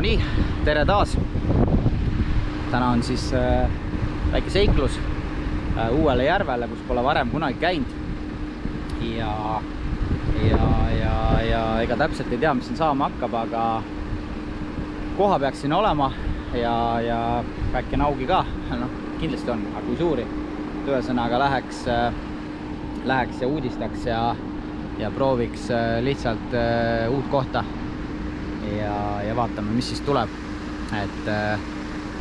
No nii, tere taas. Täna on siis väike seiklus uuele järvele, kus pole varem kunagi käinud. Ja ega täpselt ei tea, mis siin saama hakkab, aga koha peaks siin olema ja väike naugi ka. No, kindlasti on, aga kui suuri. Ühesõnaga läheks ja uudistaks ja prooviks lihtsalt uut kohta ja vaatame, mis siis tuleb. Et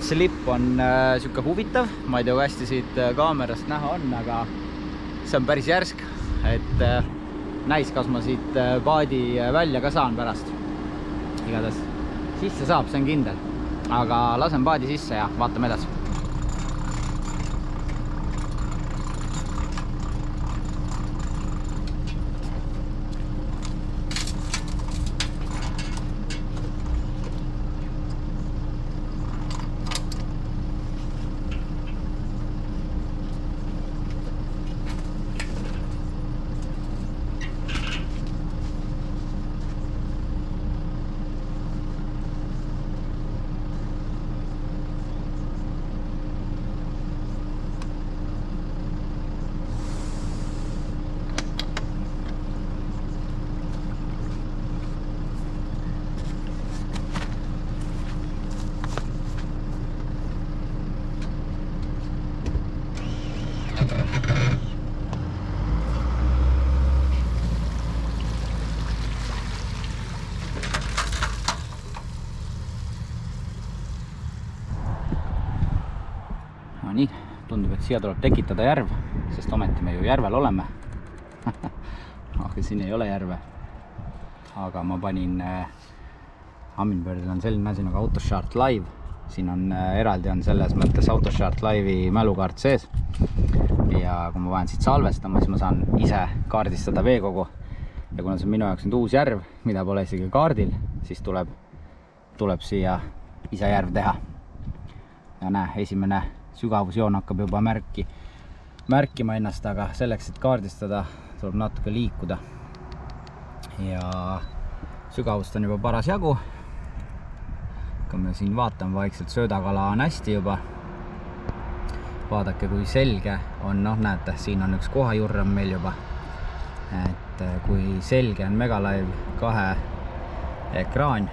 slip on siuke huvitav, ma ei tea, kui hästi siit kaamerast näha on, aga see on päris järsk, et näis, kas ma siit paadi välja ka saan pärast. Igatahes sisse saab, see on kindel, aga lasen paadi sisse ja vaatame edasi. No nii, tundub, et siia tuleb tekitada järv, sest ometi me ju järvel oleme. Aga siin ei ole järve. Aga ma panin, Humminbirdil on selline asi nagu AutoChart Live. Siin on eraldi on selles mõttes AutoChart Live'i mälukaart sees. Ja kui ma vajan siit salvestama, siis ma saan ise kaardistada veekogu. Ja kuna see on minu jaoks nüüd uus järv, mida pole isegi kaardil, siis tuleb siia ise järv teha. Ja näe, esimene sügavusjoon hakkab juba märkima ennast, aga selleks, et kaardistada, tuleb natuke liikuda. Ja sügavust on juba paras jagu. Kui me siin vaatame vaikselt, söödakala on hästi juba. Vaadake, kui selge on, näete, siin on üks kohajurram meil juba. Et kui selge on Megalive 2 ekraan.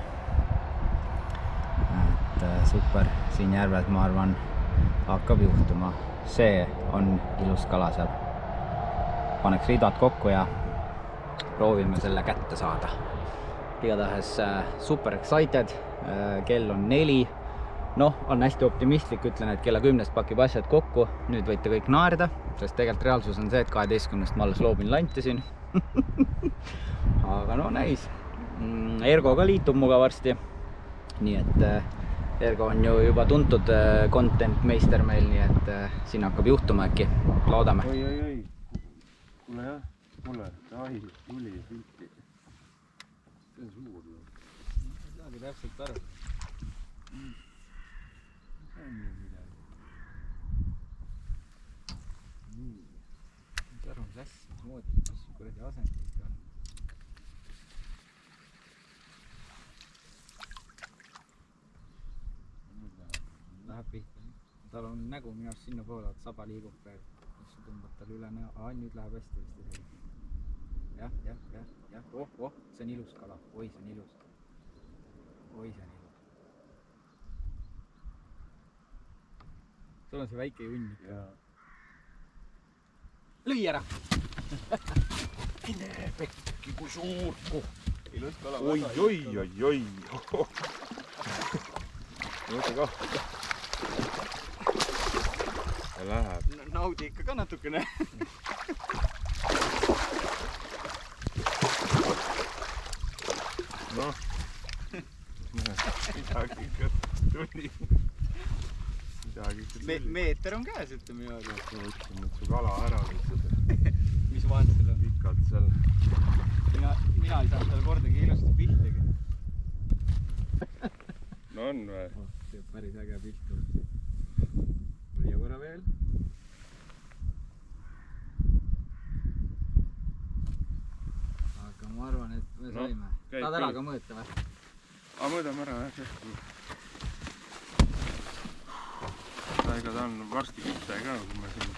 Et super, siin järvelt ma arvan hakkab juhtuma. See on ilus kala seal. Paneks riidad kokku ja proovime selle kätte saada. Igatahes super excited. Kell on 4. On hästi optimistlik, ütlen, et kella 10 pakib asjad kokku. Nüüd võite kõik naerda, sest tegelikult reaalsus on see, et 12 ma alles loobin lanti siin. Aga näis. Ergo ka liitub muga varsti. Nii et Ergo on ju juba tuntud content meister meil, nii et siin hakkab juhtuma äkki. Loodame. Oi. Kuule jah, tuli pilti. See on suur. Ma saagi täpselt aru. See on ju midagi. Nii. Mis aru, mis asja, mis kuradi asendist on. Läheb pihta. Tal on nägu minu arust sinna poole, et saba liigub praegu. Mis tõmbab tal üle näo. Nüüd läheb hästi vist. Jah. See on ilus kala. Oi, see on ilus. Sul on see väike junn. Lõi ära! Mine pekki, kui suur koht. Ilus kala. Oi. Mõte ka. Ja läheb. Naudi ikka ka natukene. Midagi ikka tuli. Meeter on käes, ütleme niimoodi. Ma võtsin nüüd su kala ära lihtsalt. Mis vaat seal on? Pikalt seal. Mina ei saanud tal kordagi ilusti piltigi. No on või? See on päris äge pilt. Lüüa korra veel. Aga ma arvan, et me saime. Tahad ära ka mõõta või? Aga mõõdame ära, jah, tehtud. Ega ta on varsti kütte ka, kui me siin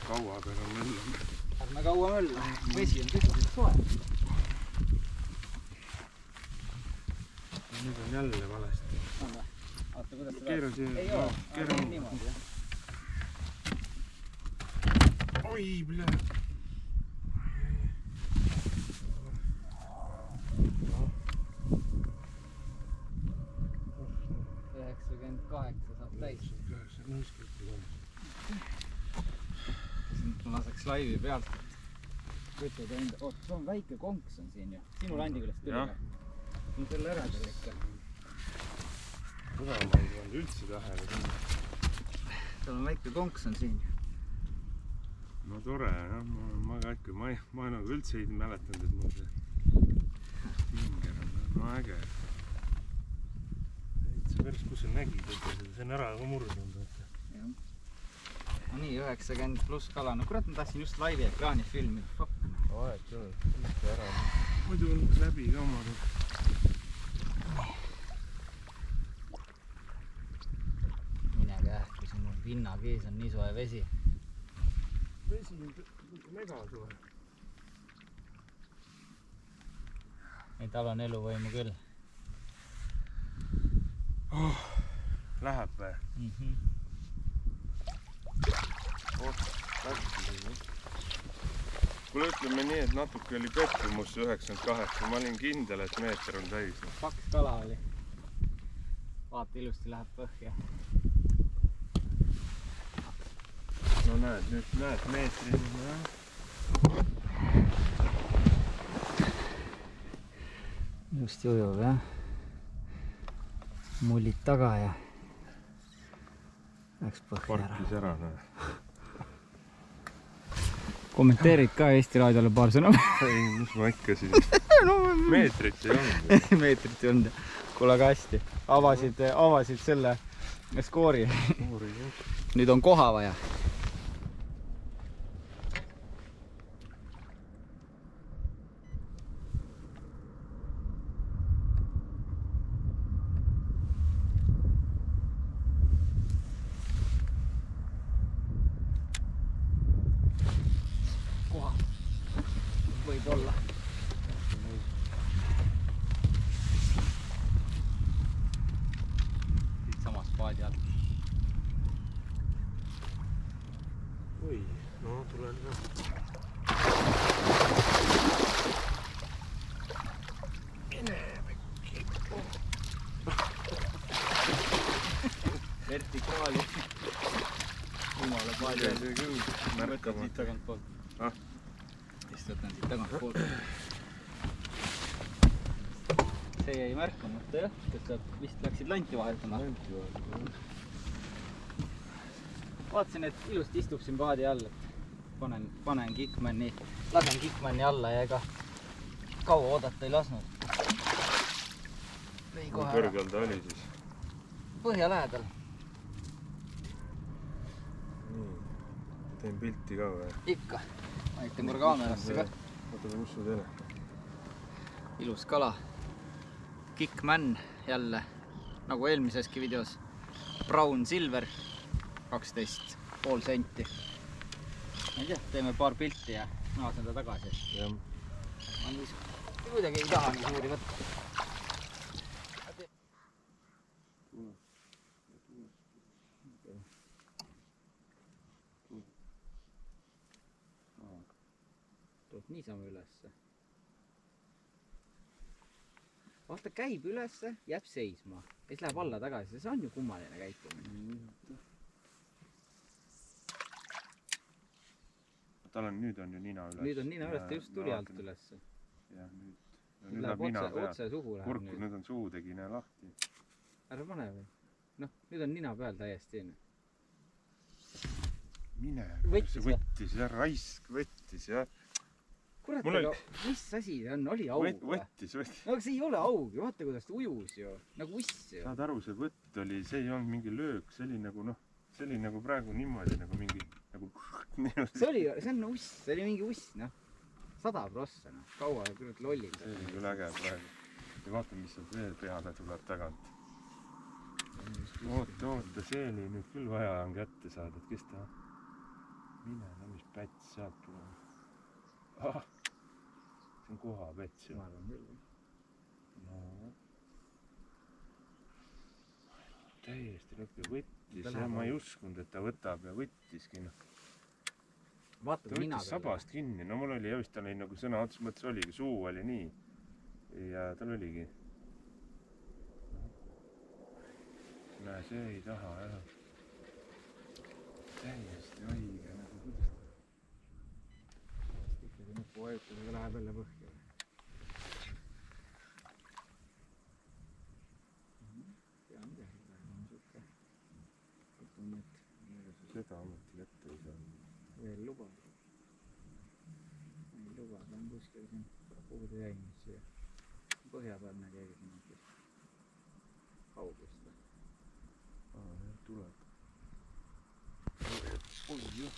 kaua peale möllame. Ärme kaua möllame, vesi on tõsiselt soe. Nüüd on jälle valesti. Vaata, kuidas seda... Keera siia. Ei ole, aga niimoodi, jah. Oi, blä. 98 saab täis. Ma laseks laivi pealt. Võtad enda... Oot, see on väike konks on siin ju. Sinu landikülest tuli. See on selle äradel ikka. Seda ma ei olnud üldse tähele. Seal on väike konks on siin. No tore, jah. Ma ka ikka, ma nagu üldse ei mäletanud, et mul see hinger on. No äge. See päris, kus sa nägid, et see on ära ka murdunud. No nii, 90 pluss kala. No kurat, ma tahtsin just laivi ekraani filmida. Fuck. Aeg küll, üldse ära. Muidu on läbi ka omanud. Minege kui see mul pinnakees on nii soe vesi. Vesi on mega soe. Ei, tal on eluvõimu küll. Oh, läheb või? Kuule, ütleme nii, et natuke oli pettumus 98. Ma olin kindel, et meeter on täis. Paks kala oli. Vaata, ilusti läheb põhja. No näed, nüüd näed meetrid. Just ujub, jah. Mullid taga ja läks põhja ära. Parkis ära, näe. Kommenteerid ka Eesti Raadiole paar sõna? Ei, mis ma ikka siin. Meetrit ei olnud. Meetrit ei olnud. Kuule, aga hästi. Avasid selle skoori. Nüüd on koha vaja. Võib-olla. Siit samas paadi all. Oi, no tulen ka. Vertikaali. Jumala paadi all. See küll märkamata. Siit tagant poolt. Võtan siit tagant poolt. See jäi märkamata, jah? Kas sa vist läksid lanti vahetama? Vaatasin, et ilusti istub siin paadi all, et panen Kickmanni, lasen Kickmanni alla ja ega kaua oodata ei lasnud. Kui kõrgel ta oli siis? Põhja lähedal. Nii, teen pilti ka või? Ikka. Näitan korra kaamerasse ka. Oota, kus su tele? Ilus kala. Kickman jälle, nagu eelmiseski videos. Brown silver, 12,5 senti. Ma ei tea, teeme paar pilti ja naasen ta tagasi. Jah. Ma kuidagi ei taha nii suuri võtta. Tuleb niisama ülesse. Vaata, käib ülesse, jääb seisma. Ja siis läheb alla tagasi. See on ju kummaline käitumine. Nüüd on ju nina üles. Nüüd on nina üles, ta just tuli alt ülesse. Jah, nüüd Läheb otse suhu läheb kurku, nüüd on suu tegi näe lahti. Ära pane või? Noh, nüüd on nina peal täiesti. Mine, Võttis see võttis ja raisk võttis ja... Kurat, aga mis asi see on? Oli aug või? Võttis. No aga see ei ole aug ju, vaata kuidas ta ujus ju. Nagu uss ju. Saad aru, see võtt oli, see ei olnud mingi löök, see oli nagu noh, see oli nagu praegu niimoodi nagu mingi nagu... See on uss, see oli mingi uss, noh. 100%, noh. Kaua kurat lollid. See oli küll äge praegu. ja vaata, mis sealt veel peale tuleb tagant. oota, see oli nüüd küll vaja on kätte saada, et kes ta... Mine, no mis päts sealt tuleb. Ah, see on koha päts ju. Ma arvan küll. No. Täiesti lõkke võttis ja ma ei uskunud, et ta võtab ja võttiski. No. Vaata, ta võttis sabast kinni, no mul oli ja vist tal oli nagu sõna otseses mõttes oligi, suu oli nii. Ja tal oligi. Näe, see ei taha jah. Täiesti õige nagu kuidas. Ikkagi nupu vajutusega läheb jälle põhja. Tean teha, on siuke. Seda ameti ette ei saa. Veel lubad. Ei lubad, on kuskil siin. Kuhu ta jäi nüüd siia? Põhja peal näe keegi siin mõtles. Kaugust või? Jah, tuleb. Oi juh.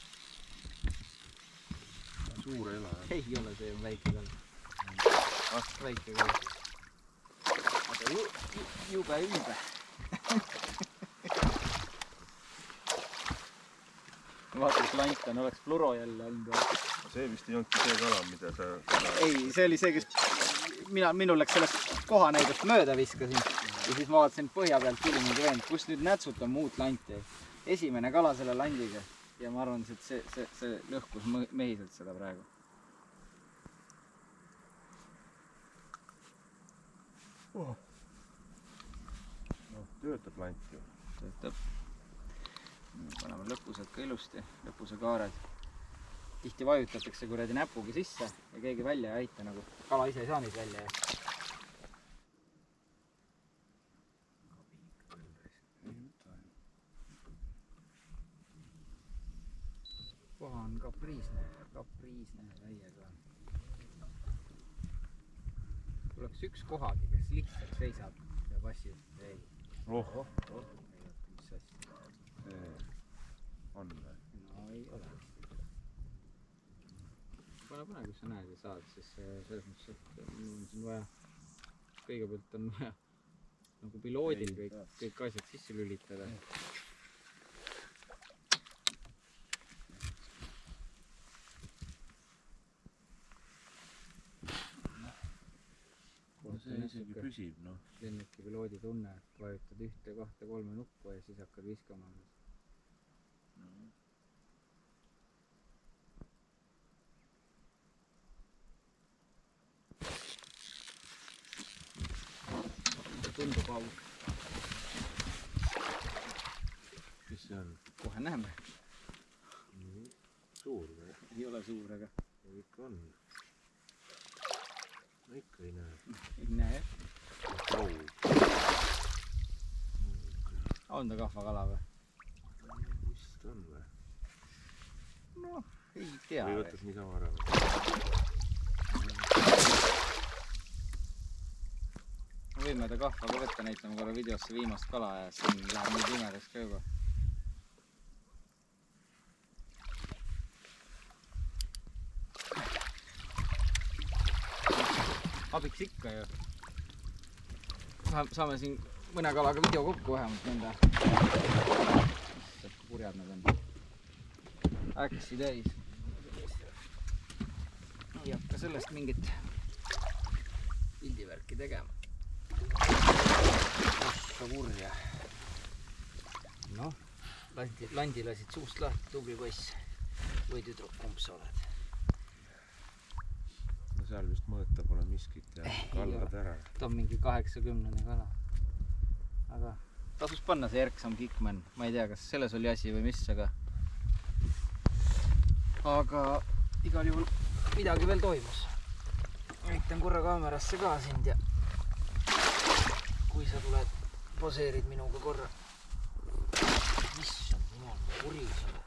Suur ela. Ei ole, see on väike kall. Väike kall. Aga jube ümbe. Vaata, et lantan oleks fluro jälle olnud. See vist ei olnudki see kala, mida sa... Ei, see oli see, kes minul läks sellest kohanäidust mööda viskasin. Ja siis ma vaatasin põhja pealt külinud ja vend, kus nüüd nätsutab muud lanti. Esimene kala selle landiga. Ja ma arvan, et see lõhkus mehiselt seda praegu. Oh. No, töötab lant ju. Töötab. Paneme lõpused ka ilusti, lõpuse kaared. Tihti vajutatakse kuradi näpugi sisse ja keegi välja ei aita, nagu kala ise ei saa neid välja. Koha on kapriisne täiega. Tuleks üks kohagi, kes lihtsalt seisab ja passib. Ei. Oh. Mis asja? On või? No ei ole. Pane, kui sa näed ja saad, siis selles mõttes, et mul on siin vaja, kõigepealt on vaja nagu piloodil kõik asjad sisse lülitada. See isegi püsib, noh. Lennuki piloodi tunne, et vajutad 1, 2, 3 nuppu ja siis hakkad viskama. Tundub auk. Mis see on? Kohe näeme. Suur või? Ei ole suur, aga... Ikka on. No ikka ei näe. Ei näe. Au. On ta kahvakala või? Vist on või? No, ei tea. Või võtad niisama ära või? Võime ta kahvaga võtta, näitame korra videosse viimast kala ja siin läheb nii pimedaks ka juba. Abiks ikka ju. Saame siin mõne kalaga video kokku vähemalt nõnda. Issand, kui purjad nad on. Äksi täis. Ei hakka sellest mingit pildivärki tegema. Ossa kurja. Noh, landi lasid suust lahti, tubli poiss. Või tüdruk, kumb sa oled? No seal vist mõõta pole miskit ja kallad ära. Ta on mingi 80 kala. Aga tasus panna see Erksam Kickman. Ma ei tea, kas selles oli asi või mis, aga igal juhul midagi veel toimus. Näitan korra kaamerasse ka sind ja kui sa tuled, poseerid minuga korra. Issand, jumal, kuri sulle.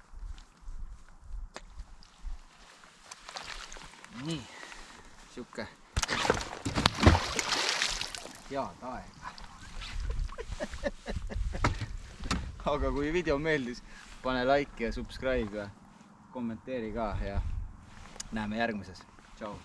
Nii, siuke head aega. Aga kui video meeldis, pane like ja subscribe ja kommenteeri ka ja näeme järgmises. Tšau!